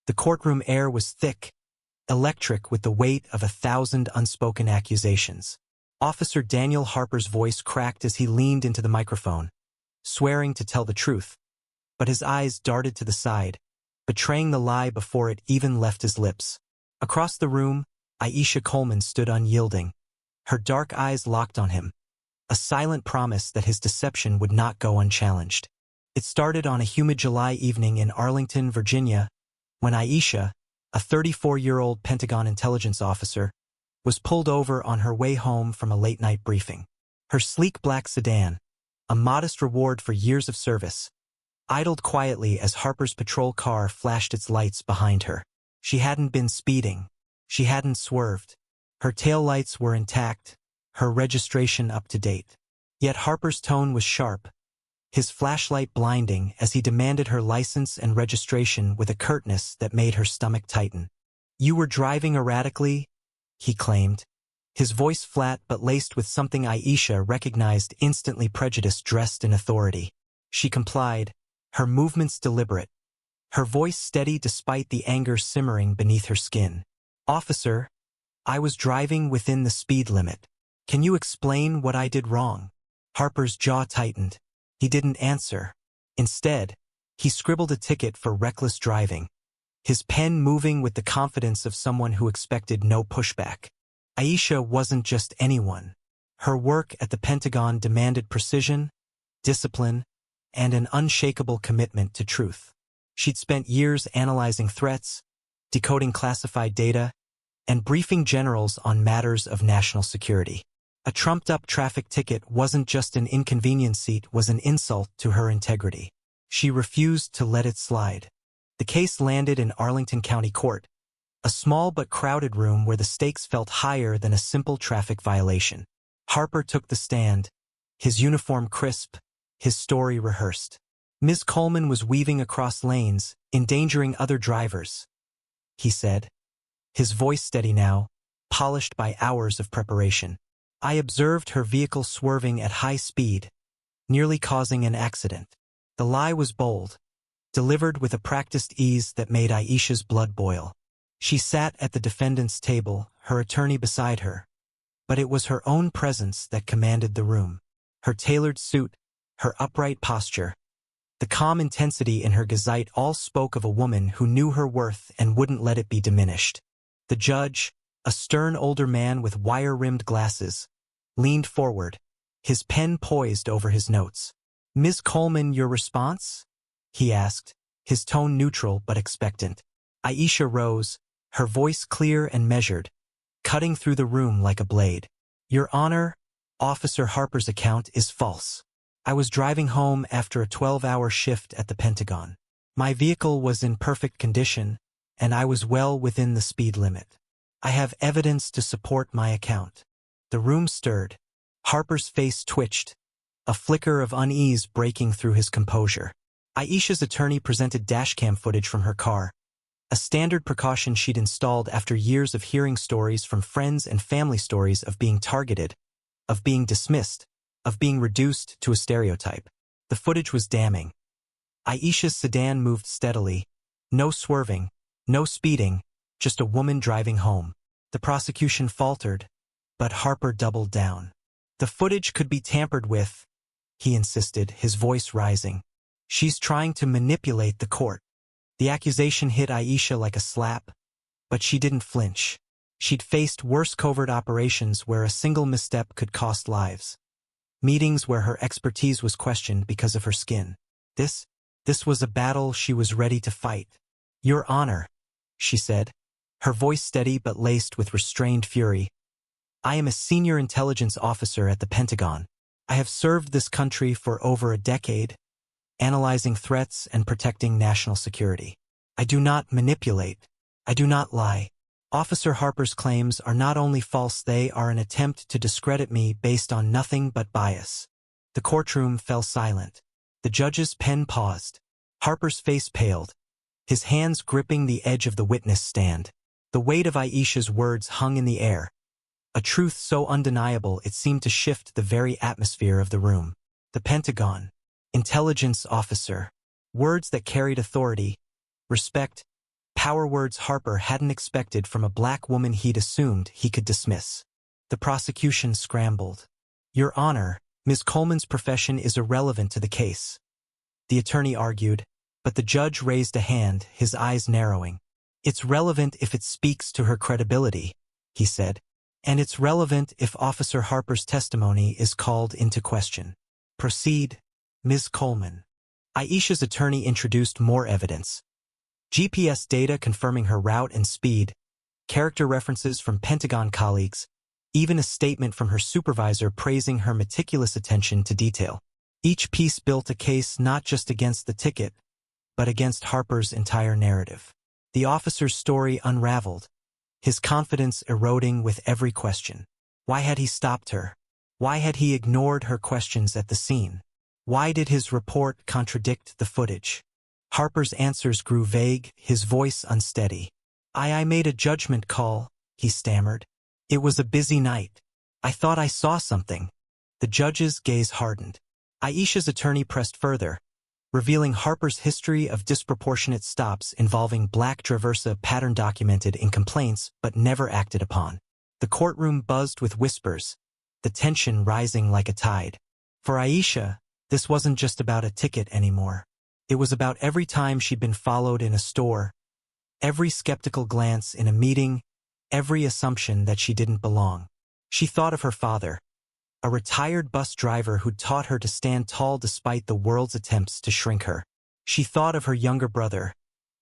The courtroom air was thick, electric with the weight of 1,000 unspoken accusations. Officer Daniel Harper's voice cracked as he leaned into the microphone, swearing to tell the truth, but his eyes darted to the side, betraying the lie before it even left his lips. Across the room, Aisha Coleman stood unyielding, her dark eyes locked on him, a silent promise that his deception would not go unchallenged. It started on a humid July evening in Arlington, Virginia, when Aisha, a 34-year-old Pentagon intelligence officer, was pulled over on her way home from a late-night briefing. Her sleek black sedan, a modest reward for years of service, idled quietly as Harper's patrol car flashed its lights behind her. She hadn't been speeding. She hadn't swerved. Her taillights were intact, her registration up to date. Yet Harper's tone was sharp, his flashlight blinding as he demanded her license and registration with a curtness that made her stomach tighten. "You were driving erratically," he claimed, his voice flat but laced with something Aisha recognized instantly, prejudice dressed in authority. She complied, her movements deliberate, her voice steady despite the anger simmering beneath her skin. "Officer, I was driving within the speed limit. Can you explain what I did wrong?" Harper's jaw tightened. He didn't answer. Instead, he scribbled a ticket for reckless driving, his pen moving with the confidence of someone who expected no pushback. Aisha wasn't just anyone. Her work at the Pentagon demanded precision, discipline, and an unshakable commitment to truth. She'd spent years analyzing threats, decoding classified data, and briefing generals on matters of national security. A trumped-up traffic ticket wasn't just an inconvenience, it was an insult to her integrity. She refused to let it slide. The case landed in Arlington County Court, a small but crowded room where the stakes felt higher than a simple traffic violation. Harper took the stand, his uniform crisp, his story rehearsed. "Ms. Coleman was weaving across lanes, endangering other drivers," he said, his voice steady now, polished by hours of preparation. "I observed her vehicle swerving at high speed, nearly causing an accident." The lie was bold, delivered with a practiced ease that made Aisha's blood boil. She sat at the defendant's table, her attorney beside her, but it was her own presence that commanded the room. Her tailored suit, her upright posture, the calm intensity in her gazette all spoke of a woman who knew her worth and wouldn't let it be diminished. The judge, a stern older man with wire-rimmed glasses, leaned forward, his pen poised over his notes. "Ms. Coleman, your response?" he asked, his tone neutral but expectant. Aisha rose, her voice clear and measured, cutting through the room like a blade. "Your Honor, Officer Harper's account is false. I was driving home after a 12-hour shift at the Pentagon. My vehicle was in perfect condition, and I was well within the speed limit. I have evidence to support my account." The room stirred. Harper's face twitched, a flicker of unease breaking through his composure. Aisha's attorney presented dashcam footage from her car, a standard precaution she'd installed after years of hearing stories from friends and family, stories of being targeted, of being dismissed, of being reduced to a stereotype. The footage was damning. Aisha's sedan moved steadily, no swerving, no speeding, just a woman driving home. The prosecution faltered, but Harper doubled down. "The footage could be tampered with," he insisted, his voice rising. "She's trying to manipulate the court." The accusation hit Aisha like a slap, but she didn't flinch. She'd faced worse covert operations where a single misstep could cost lives. Meetings where her expertise was questioned because of her skin. This was a battle she was ready to fight. "Your Honor," she said, her voice steady but laced with restrained fury, "I am a senior intelligence officer at the Pentagon. I have served this country for over a decade, analyzing threats and protecting national security. I do not manipulate. I do not lie. Officer Harper's claims are not only false, they are an attempt to discredit me based on nothing but bias." The courtroom fell silent. The judge's pen paused. Harper's face paled, his hands gripping the edge of the witness stand. The weight of Aisha's words hung in the air, a truth so undeniable it seemed to shift the very atmosphere of the room. The Pentagon, intelligence officer, words that carried authority, respect, Power words Harper hadn't expected from a black woman he'd assumed he could dismiss. The prosecution scrambled. "Your Honor, Ms. Coleman's profession is irrelevant to the case," the attorney argued, but the judge raised a hand, his eyes narrowing. "It's relevant if it speaks to her credibility," he said. "And it's relevant if Officer Harper's testimony is called into question." "Proceed, Ms. Coleman." Aisha's attorney introduced more evidence. GPS data confirming her route and speed, character references from Pentagon colleagues, even a statement from her supervisor praising her meticulous attention to detail. Each piece built a case not just against the ticket, but against Harper's entire narrative. The officer's story unraveled, his confidence eroding with every question. Why had he stopped her? Why had he ignored her questions at the scene? Why did his report contradict the footage? Harper's answers grew vague, his voice unsteady. I made a judgment call," he stammered. "It was a busy night. I thought I saw something." The judge's gaze hardened. Aisha's attorney pressed further, revealing Harper's history of disproportionate stops involving black traversa pattern documented in complaints but never acted upon. The courtroom buzzed with whispers, the tension rising like a tide. For Aisha, this wasn't just about a ticket anymore. It was about every time she'd been followed in a store, every skeptical glance in a meeting, every assumption that she didn't belong. She thought of her father, a retired bus driver who'd taught her to stand tall despite the world's attempts to shrink her. She thought of her younger brother,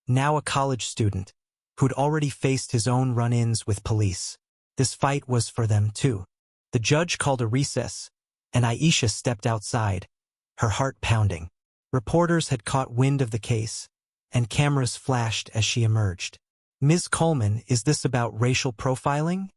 now a college student, who'd already faced his own run-ins with police. This fight was for them too. The judge called a recess, and Aisha stepped outside, her heart pounding. Reporters had caught wind of the case, and cameras flashed as she emerged. "Ms. Coleman, is this about racial profiling?"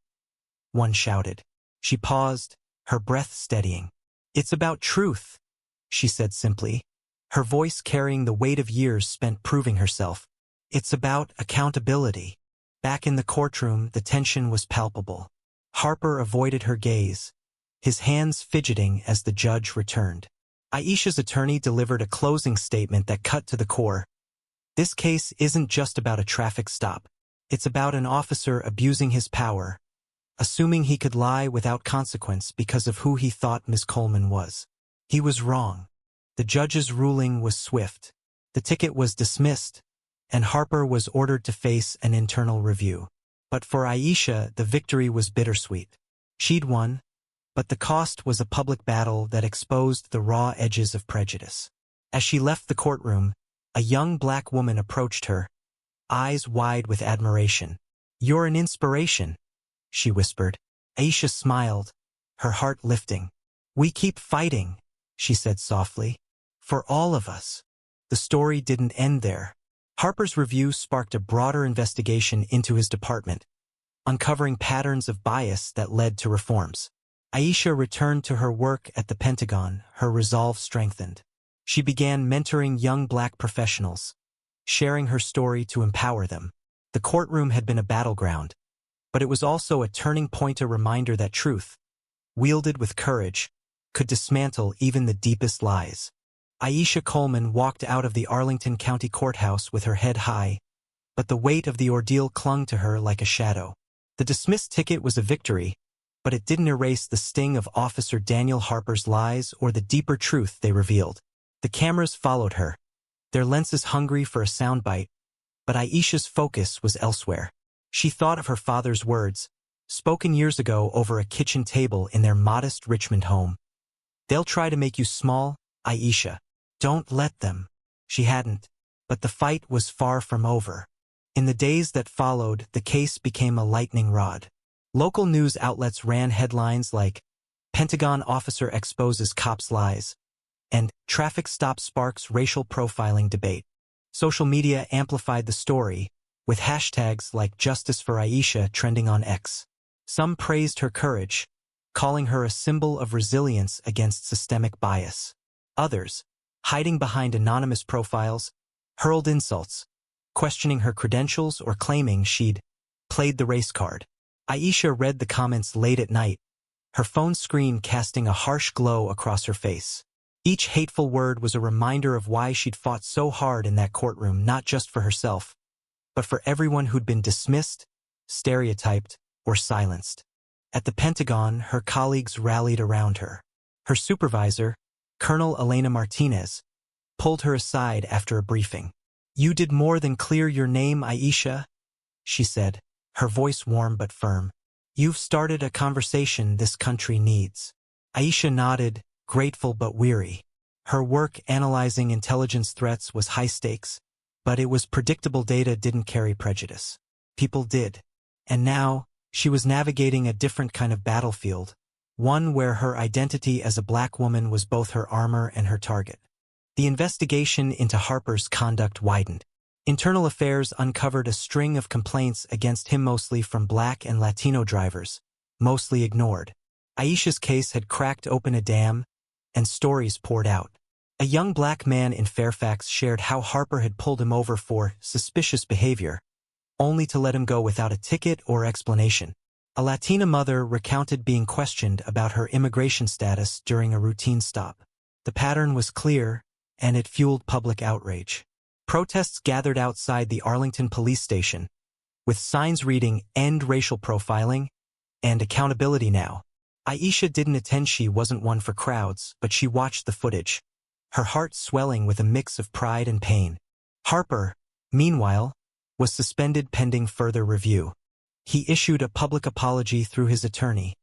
one shouted. She paused, her breath steadying. "It's about truth," she said simply, her voice carrying the weight of years spent proving herself. "It's about accountability." Back in the courtroom, the tension was palpable. Harper avoided her gaze, his hands fidgeting as the judge returned. Aisha's attorney delivered a closing statement that cut to the core. "This case isn't just about a traffic stop. It's about an officer abusing his power, assuming he could lie without consequence because of who he thought Ms. Coleman was. He was wrong." The judge's ruling was swift. The ticket was dismissed, and Harper was ordered to face an internal review. But for Aisha, the victory was bittersweet. She'd won, but the cost was a public battle that exposed the raw edges of prejudice. As she left the courtroom, a young black woman approached her, eyes wide with admiration. "You're an inspiration," she whispered. Aisha smiled, her heart lifting. "We keep fighting," she said softly. "For all of us." The story didn't end there. Harper's review sparked a broader investigation into his department, uncovering patterns of bias that led to reforms. Aisha returned to her work at the Pentagon, her resolve strengthened. She began mentoring young black professionals, sharing her story to empower them. The courtroom had been a battleground, but it was also a turning point, a reminder that truth, wielded with courage, could dismantle even the deepest lies. Aisha Coleman walked out of the Arlington County Courthouse with her head high, but the weight of the ordeal clung to her like a shadow. The dismissed ticket was a victory, but it didn't erase the sting of Officer Daniel Harper's lies or the deeper truth they revealed. The cameras followed her, their lenses hungry for a soundbite, but Aisha's focus was elsewhere. She thought of her father's words, spoken years ago over a kitchen table in their modest Richmond home. "They'll try to make you small, Aisha. Don't let them." She hadn't, but the fight was far from over. In the days that followed, the case became a lightning rod. Local news outlets ran headlines like, "Pentagon officer exposes cops' lies," and "Traffic stop sparks racial profiling debate." Social media amplified the story, with hashtags like Justice for Aisha trending on X. Some praised her courage, calling her a symbol of resilience against systemic bias. Others, hiding behind anonymous profiles, hurled insults, questioning her credentials or claiming she'd played the race card. Aisha read the comments late at night, her phone screen casting a harsh glow across her face. Each hateful word was a reminder of why she'd fought so hard in that courtroom, not just for herself, but for everyone who'd been dismissed, stereotyped, or silenced. At the Pentagon, her colleagues rallied around her. Her supervisor, Colonel Elena Martinez, pulled her aside after a briefing. "You did more than clear your name, Aisha," she said, her voice warm but firm. "You've started a conversation this country needs." Aisha nodded, grateful but weary. Her work analyzing intelligence threats was high stakes, but it was predictable data didn't carry prejudice. People did. And now, she was navigating a different kind of battlefield, one where her identity as a black woman was both her armor and her target. The investigation into Harper's conduct widened. Internal Affairs uncovered a string of complaints against him, mostly from black and Latino drivers, mostly ignored. Aisha's case had cracked open a dam, and stories poured out. A young black man in Fairfax shared how Harper had pulled him over for suspicious behavior, only to let him go without a ticket or explanation. A Latina mother recounted being questioned about her immigration status during a routine stop. The pattern was clear, and it fueled public outrage. Protests gathered outside the Arlington police station, with signs reading "End Racial Profiling" and "Accountability Now." Aisha didn't attend. She wasn't one for crowds, but she watched the footage, her heart swelling with a mix of pride and pain. Harper, meanwhile, was suspended pending further review. He issued a public apology through his attorney,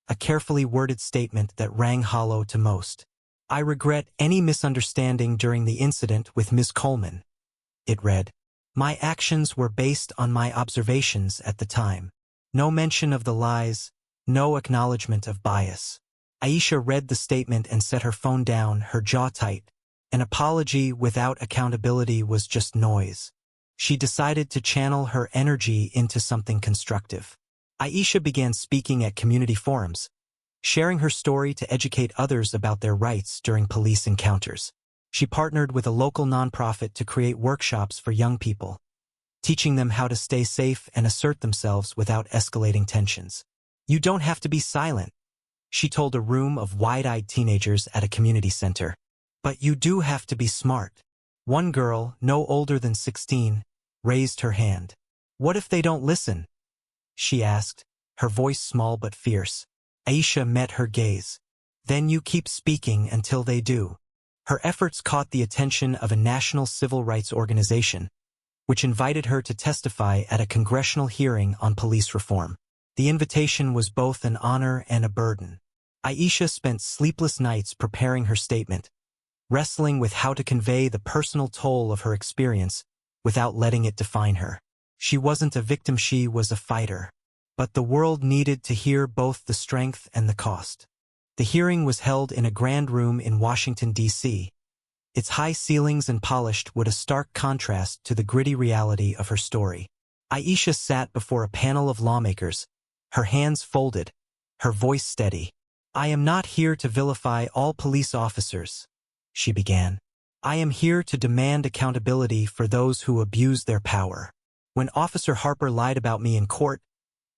a carefully worded statement that rang hollow to most. "I regret any misunderstanding during the incident with Ms. Coleman," it read. "My actions were based on my observations at the time. No mention of the lies, no acknowledgement of bias." Aisha read the statement and set her phone down, her jaw tight. An apology without accountability was just noise. She decided to channel her energy into something constructive. Aisha began speaking at community forums, sharing her story to educate others about their rights during police encounters. She partnered with a local nonprofit to create workshops for young people, teaching them how to stay safe and assert themselves without escalating tensions. "You don't have to be silent," she told a room of wide-eyed teenagers at a community center. "But you do have to be smart." One girl, no older than 16, raised her hand. "What if they don't listen?" she asked, her voice small but fierce. Aisha met her gaze. "Then you keep speaking until they do." Her efforts caught the attention of a national civil rights organization, which invited her to testify at a congressional hearing on police reform. The invitation was both an honor and a burden. Aisha spent sleepless nights preparing her statement, wrestling with how to convey the personal toll of her experience without letting it define her. She wasn't a victim, she was a fighter. But the world needed to hear both the strength and the cost. The hearing was held in a grand room in Washington, D.C. Its high ceilings and polished wood, a stark contrast to the gritty reality of her story. Aisha sat before a panel of lawmakers, her hands folded, her voice steady. "I am not here to vilify all police officers," she began. "I am here to demand accountability for those who abuse their power. When Officer Harper lied about me in court,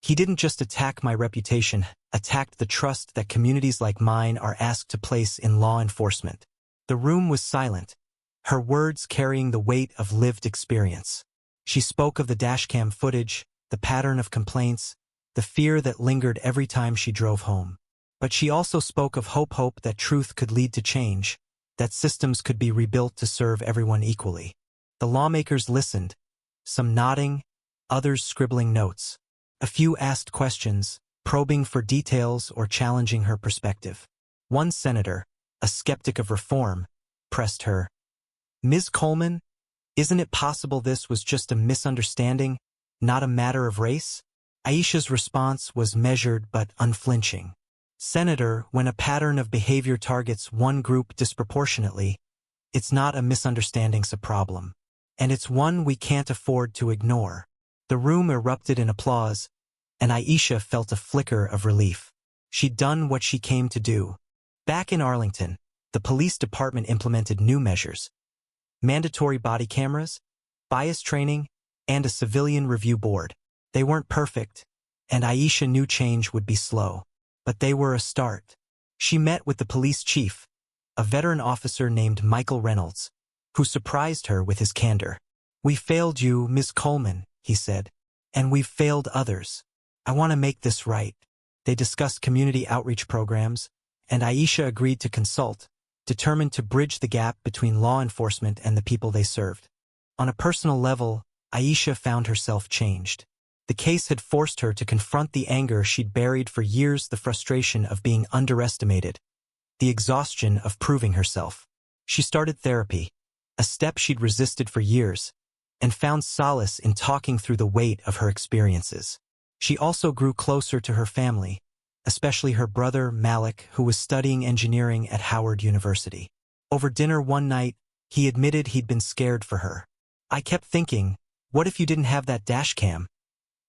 he didn't just attack my reputation, attacked the trust that communities like mine are asked to place in law enforcement." The room was silent, her words carrying the weight of lived experience. She spoke of the dashcam footage, the pattern of complaints, the fear that lingered every time she drove home. But she also spoke of hope that truth could lead to change, that systems could be rebuilt to serve everyone equally. The lawmakers listened, some nodding, others scribbling notes. A few asked questions, probing for details or challenging her perspective. One senator, a skeptic of reform, pressed her. "Ms. Coleman, isn't it possible this was just a misunderstanding, not a matter of race?" Aisha's response was measured but unflinching. "Senator, when a pattern of behavior targets one group disproportionately, it's not a misunderstanding, it's a problem. And it's one we can't afford to ignore." The room erupted in applause, and Aisha felt a flicker of relief. She'd done what she came to do. Back in Arlington, the police department implemented new measures: mandatory body cameras, bias training, and a civilian review board. They weren't perfect, and Aisha knew change would be slow. But they were a start. She met with the police chief, a veteran officer named Michael Reynolds, who surprised her with his candor. "We failed you, Ms. Coleman," he said. "And we've failed others. I want to make this right." They discussed community outreach programs, and Aisha agreed to consult, determined to bridge the gap between law enforcement and the people they served. On a personal level, Aisha found herself changed. The case had forced her to confront the anger she'd buried for years, the frustration of being underestimated, the exhaustion of proving herself. She started therapy, a step she'd resisted for years, and found solace in talking through the weight of her experiences. She also grew closer to her family, especially her brother, Malik, who was studying engineering at Howard University. Over dinner one night, he admitted he'd been scared for her. "I kept thinking, what if you didn't have that dash cam?"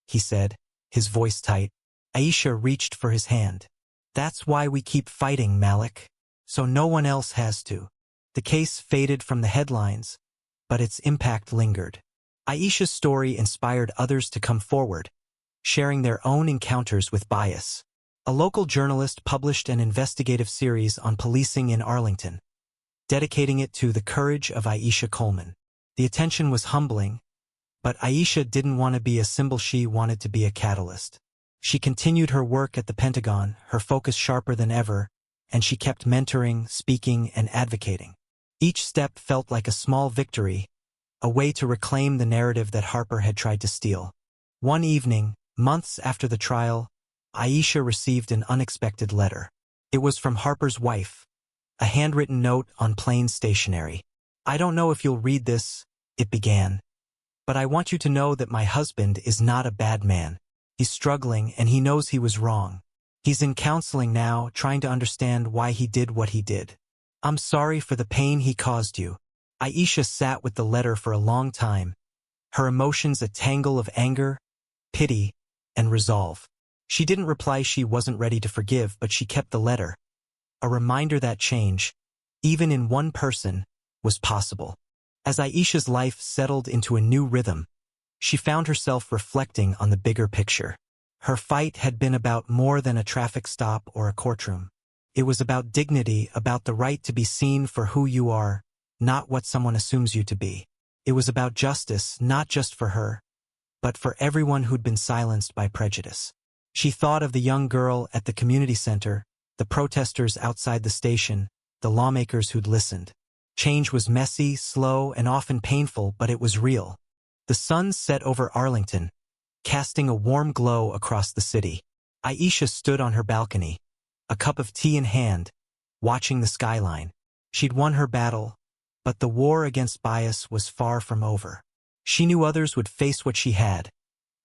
he said, his voice tight. Aisha reached for his hand. "That's why we keep fighting, Malik. So no one else has to." The case faded from the headlines, but its impact lingered. Aisha's story inspired others to come forward, sharing their own encounters with bias. A local journalist published an investigative series on policing in Arlington, dedicating it to the courage of Aisha Coleman. The attention was humbling, but Aisha didn't want to be a symbol, she wanted to be a catalyst. She continued her work at the Pentagon, her focus sharper than ever, and she kept mentoring, speaking, and advocating. Each step felt like a small victory, a way to reclaim the narrative that Harper had tried to steal. One evening, months after the trial, Aisha received an unexpected letter. It was from Harper's wife, a handwritten note on plain stationery. "I don't know if you'll read this," it began, "but I want you to know that my husband is not a bad man. He's struggling and he knows he was wrong. He's in counseling now, trying to understand why he did what he did. I'm sorry for the pain he caused you." Aisha sat with the letter for a long time, her emotions a tangle of anger, pity, and resolve. She didn't reply she wasn't ready to forgive, but she kept the letter, a reminder that change, even in one person, was possible. As Aisha's life settled into a new rhythm, she found herself reflecting on the bigger picture. Her fight had been about more than a traffic stop or a courtroom. It was about dignity, about the right to be seen for who you are, not what someone assumes you to be. It was about justice, not just for her, but for everyone who'd been silenced by prejudice. She thought of the young girl at the community center, the protesters outside the station, the lawmakers who'd listened. Change was messy, slow, and often painful, but it was real. The sun set over Arlington, casting a warm glow across the city. Aisha stood on her balcony, a cup of tea in hand, watching the skyline. She'd won her battle, but the war against bias was far from over. She knew others would face what she had,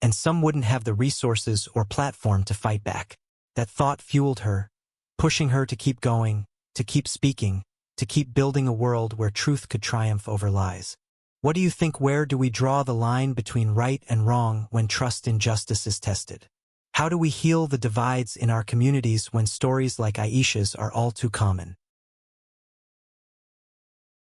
and some wouldn't have the resources or platform to fight back. That thought fueled her, pushing her to keep going, to keep speaking, to keep building a world where truth could triumph over lies. What do you think? Where do we draw the line between right and wrong when trust in justice is tested? How do we heal the divides in our communities when stories like Aisha's are all too common?